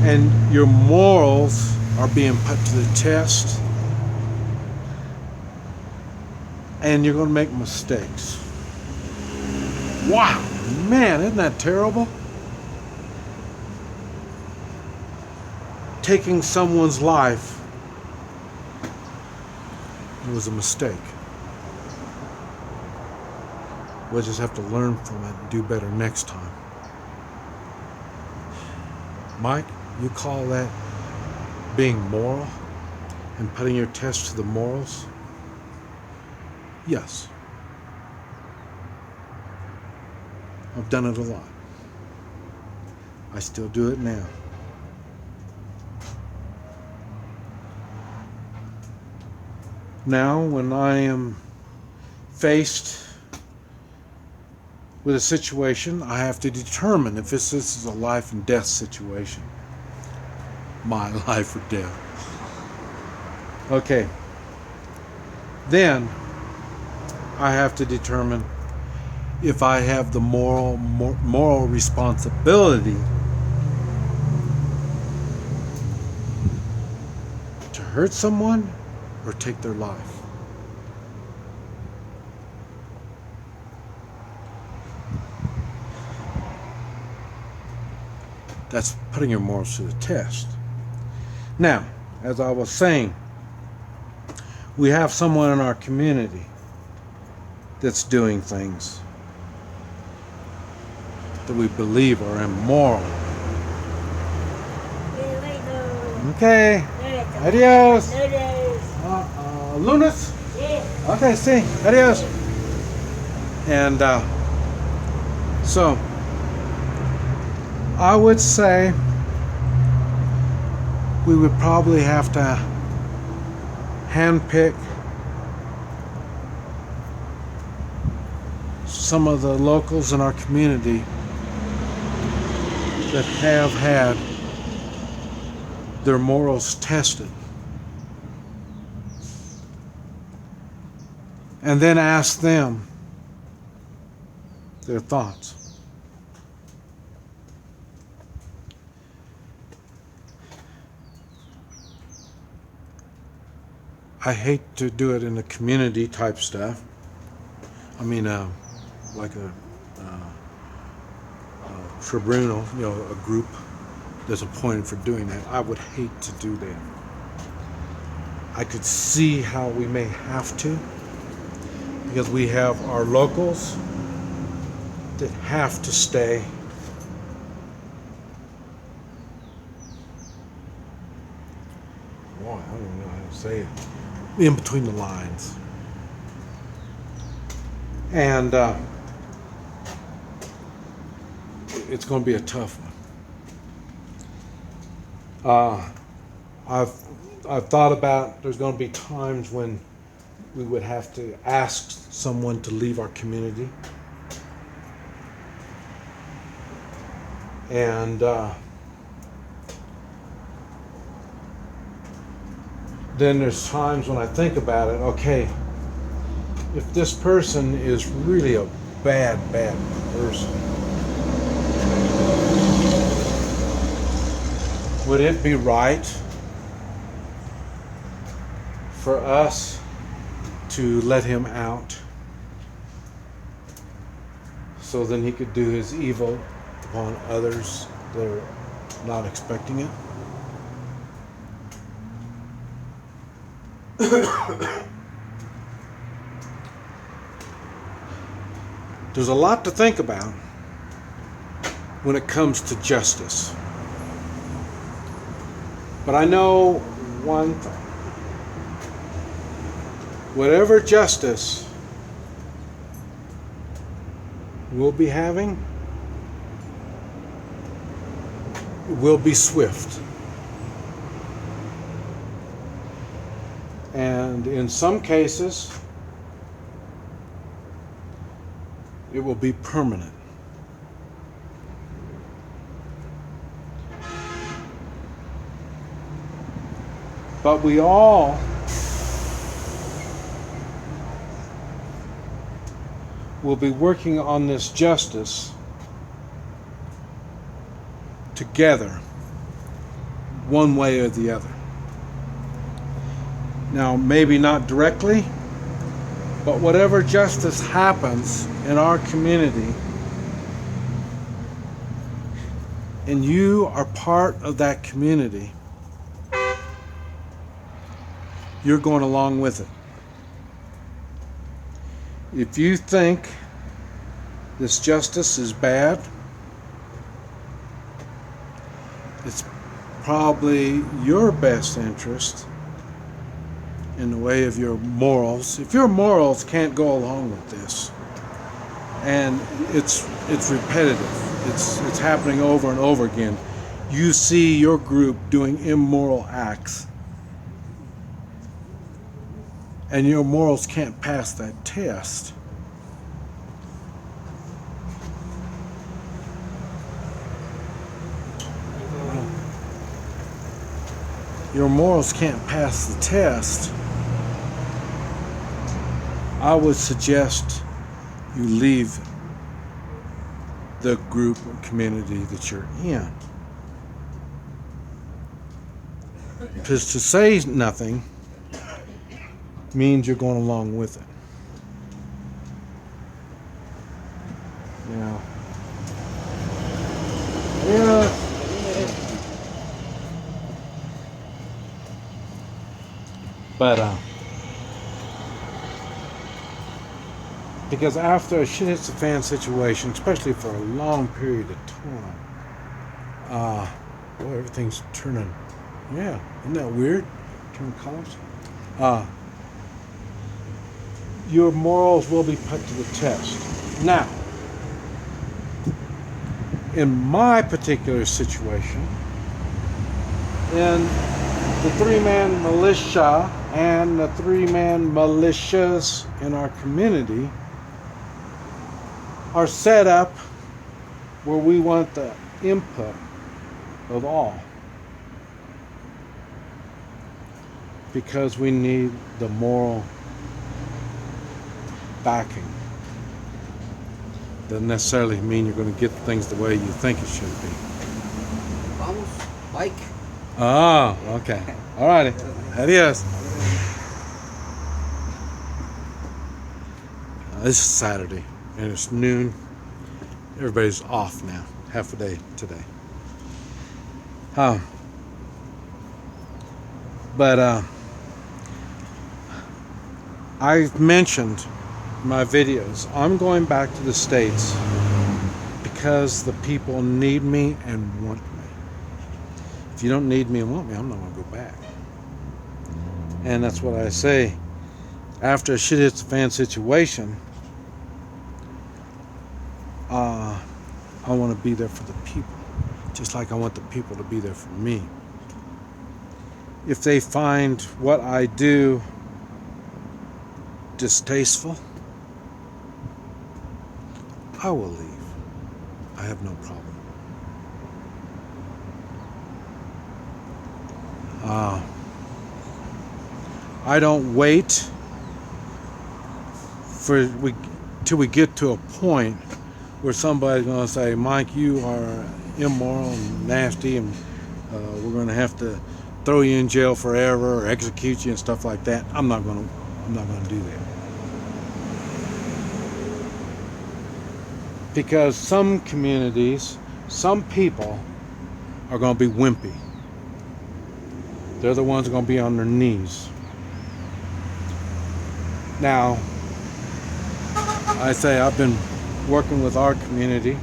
and your morals are being put to the test, and you're going to make mistakes. Wow, man, isn't that terrible? Taking someone's life was a mistake. We'll just have to learn from it and do better next time. Mike, you call that being moral and putting your test to the morals? Yes. I've done it a lot. I still do it now. Now, when I am faced with a situation, I have to determine if this is a life and death situation. My life or death. Okay. Then I have to determine if I have the moral responsibility to hurt someone or take their life. That's putting your morals to the test. Now, as I was saying, we have someone in our community that's doing things that we believe are immoral. Okay. Adios. Lunas? Okay, see. Adios. And so, I would say we would probably have to handpick some of the locals in our community that have had their morals tested, and then ask them their thoughts. I hate to do it in a community type stuff. I mean, like a tribunal, a group that's appointed for doing that. I would hate to do that. I could see how we may have to, because we have our locals that have to stay. Boy, I don't even know how to say it. In between the lines. And it's going to be a tough one. I've thought about there's going to be times when we would have to ask someone to leave our community. And then there's times when I think about it, okay, if this person is really a bad person, would it be right for us to let him out so then he could do his evil upon others that are not expecting it? There's a lot to think about when it comes to justice. But I know one thing. Whatever justice we'll be having, it will be swift. And in some cases, it will be permanent. But we all will be working on this justice together one way or the other. Now, maybe not directly, but whatever justice happens in our community, and you are part of that community, you're going along with it. If you think this justice is bad, it's probably your best interest in the way of your morals. If your morals can't go along with this, and it's repetitive, it's happening over and over again, you see your group doing immoral acts, and your morals can't pass that test, your morals can't pass the test, I would suggest you leave the group or community that you're in. Because to say nothing means you're going along with it. Yeah. But because after a shit hits the fan situation, especially for a long period of time, boy, everything's turning. Yeah, isn't that weird? Turning colors. Your morals will be put to the test. Now, in my particular situation, in the three-man militia and the three-man militias in our community are set up where we want the input of all, because we need the moral backing. Doesn't necessarily mean you're going to get things the way you think it should be. Vamos, Mike. Oh, okay. All righty. Adios. This is Saturday, and it's noon. Everybody's off now. Half a day today. But I've mentioned in my videos, I'm going back to the States because the people need me and want me. If you don't need me and want me, I'm not going to go back. And that's what I say. After a shit hits the fan situation, I want to be there for the people, just like I want the people to be there for me. If they find what I do distasteful, I will leave. I have no problem. I don't wait till we get to a point where somebody's going to say, Mike, you are immoral and nasty, and we're going to have to throw you in jail forever or execute you and stuff like that. I'm not going to do that. Because some communities, some people are going to be wimpy. They're the ones who are going to be on their knees. Now, I say I've been working with our community.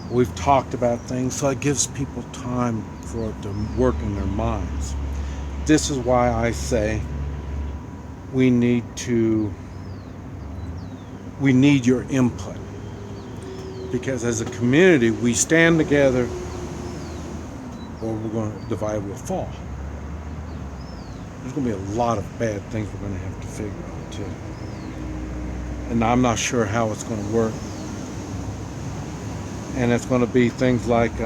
We've talked about things, so it gives people time for it to work in their minds. This is why I say we need your input. Because as a community, we stand together or we're going to divide, we'll fall. There's going to be a lot of bad things we're going to have to figure out too. And I'm not sure how it's going to work. And it's going to be things like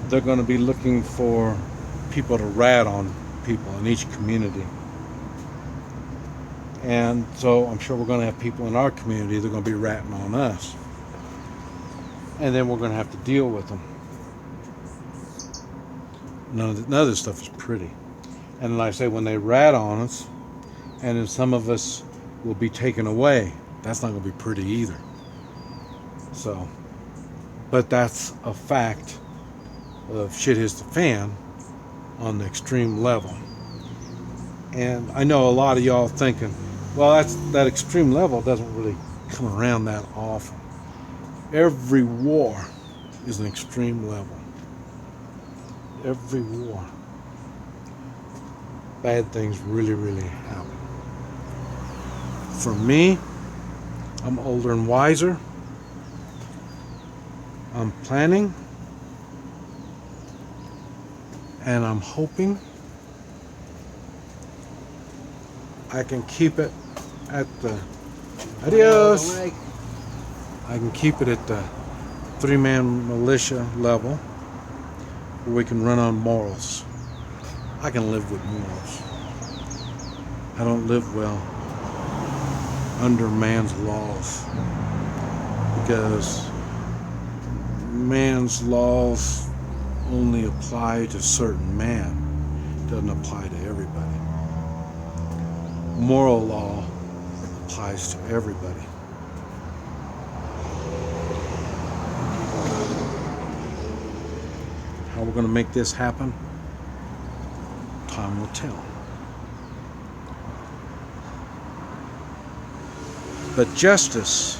they're going to be looking for people to rat on people in each community. And so I'm sure we're going to have people in our community that are going to be ratting on us. and then we're going to have to deal with them. None of this stuff is pretty. And like I say, when they rat on us, and then some of us will be taken away, that's not going to be pretty either. So, but that's a fact of shit hits the fan on the extreme level. And I know a lot of y'all thinking, well, that extreme level doesn't really come around that often. Every war is an extreme level. Every war. Bad things really, really happen. For me, I'm older and wiser. I'm planning. And I'm hoping I can keep it at the adios. I can keep it at the 3-man militia level where we can run on morals. I can live with morals. I don't live well under man's laws, because man's laws only apply to certain man. It doesn't apply to everybody. Moral law applies to everybody. How we're going to make this happen, time will tell. But justice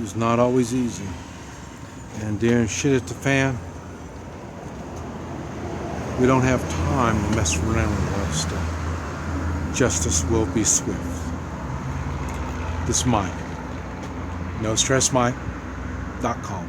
is not always easy. And during shit at the fan, we don't have time to mess around with a lot of stuff. Justice will be swift. This is Mike. NoStressMike.com.